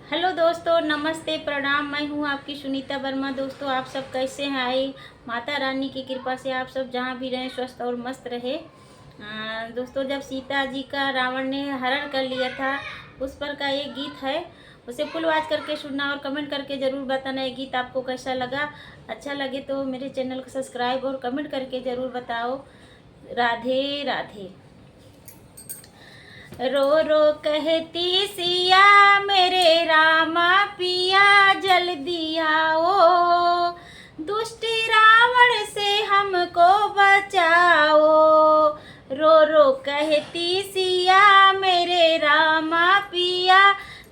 Hello दोस्तों, नमस्ते, प्रणाम। मैं हूँ आपकी सुनीता वर्मा। दोस्तों, आप सब कैसे हैं? आई माता रानी की कृपा से आप सब जहाँ भी रहें स्वस्थ और मस्त रहे। दोस्तों, जब सीता जी का रावण ने हरण कर लिया था, उस पर का एक गीत है, उसे फुल आवाज करके सुनना और कमेंट करके ज़रूर बताना ये गीत आपको कैसा लगा। अच्छा लगे तो मेरे चैनल को सब्सक्राइब और कमेंट करके ज़रूर बताओ। राधे राधे। रो रो कहती सिया मेरे रामा पिया जल्दी आओ, दुष्ट रावण से हमको बचाओ। रो रो कहती सिया मेरे रामा पिया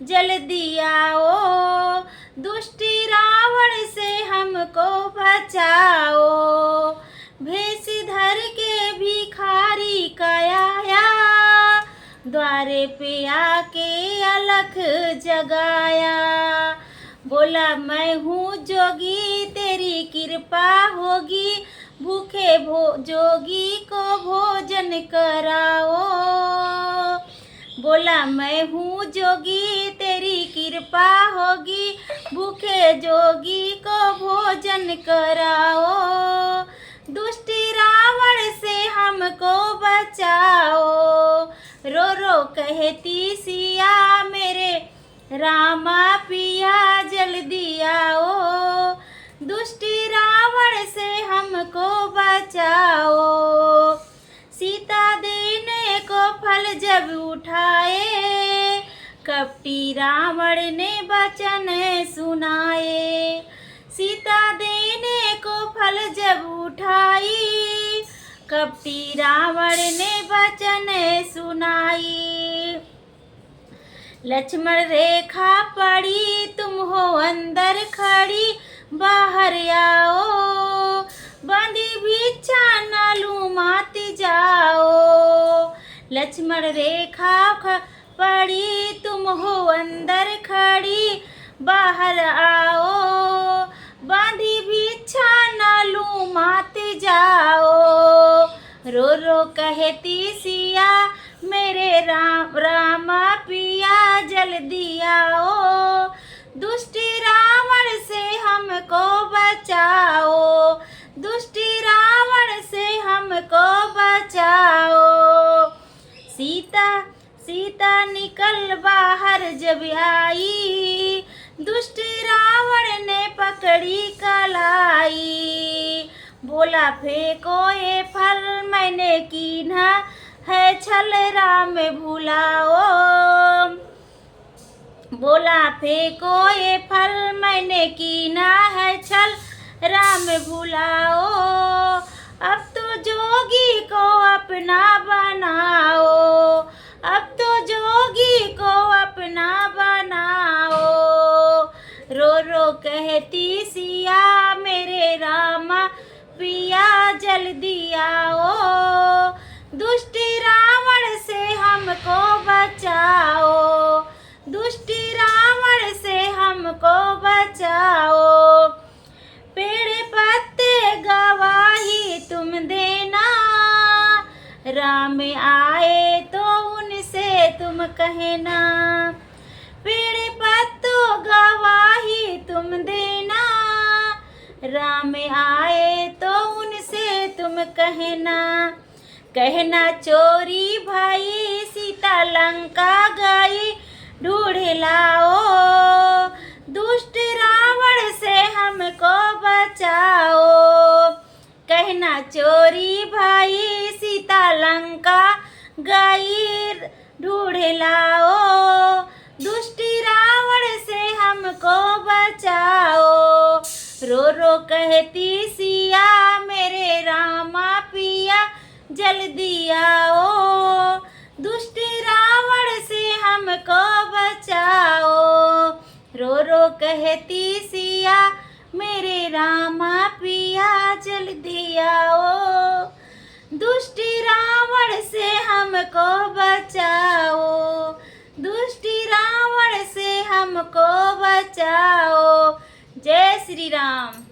जल्दी आओ, दुष्ट रावण से हमको बचाओ। भेष धर के भिखारी काया, द्वारे पे आके अलख जगाया। बोला मैं हूँ जोगी, तेरी कृपा होगी, भूखे जोगी को भोजन कराओ। बोला मैं हूँ जोगी, तेरी कृपा होगी, भूखे जोगी को भोजन कराओ। दुष्ट रावण से हमको बचाओ। रो रो कहती सिया मेरे रामा पिया जल्दी आओ, दुष्ट रावण से हमको बचाओ। सीता देने को फल जब उठाए, कपटी रावण ने वचन सुनाए। सीता देने को फल जब उठाई, कपटी रावण ने वचन सुनाई। लक्ष्मण रेखा पड़ी, तुम हो अंदर खड़ी, बाहर आओ, बंदी भिक्षा न लूं मात जाओ। लक्ष्मण रेखा पड़ी, तुम हो अंदर खड़ी, बाहर आओ, बांधी भिक्षा न लूं मात जाओ। रो रो कहती सिया मेरे रामा पिया जल्दी आओ, दुष्ट रावण से हमको बचाओ, दुष्ट रावण से हमको बचाओ। सीता निकल बाहर जब आई, दुष्ट रावण ने पकड़ी कलाई। बोला फेंको ये फल मैंने कीन्हा है छल, राम भुलाओ। बोला फेंको ये फल मैंने कीना है छल, राम भुलाओ। अब तो जोगी को अपना बनाओ, अब तो जोगी को अपना बनाओ। रो रो कहती सिया मेरे रामा पिया जल्दी आओ, दुष्ट रावण से हमको बचाओ, दुष्ट रावण से हमको बचाओ। पेड़ पत्ते गवाही तुम देना, राम आए तो उनसे तुम कहना। पेड़ पत्तों गवाही तुम देना, राम आए तो उनसे तुम कहना। कहना चोरी भाई सीता लंका गई, ढूंढ लाओ, दुष्ट रावण से हमको बचाओ। कहना चोरी भाई सीता लंका गई, ढूंढ लाओ, दुष्ट रावण से हमको बचाओ। रो रो कहती सिया मेरे रामा पिया जल्दी आओ, दुष्ट रावण से हमको बचाओ। रो रो कहती सिया मेरे रामा पिया जल्दी आओ, दुष्ट रावण से हमको बचाओ, दुष्ट रावण से हमको बचाओ। जय श्री राम।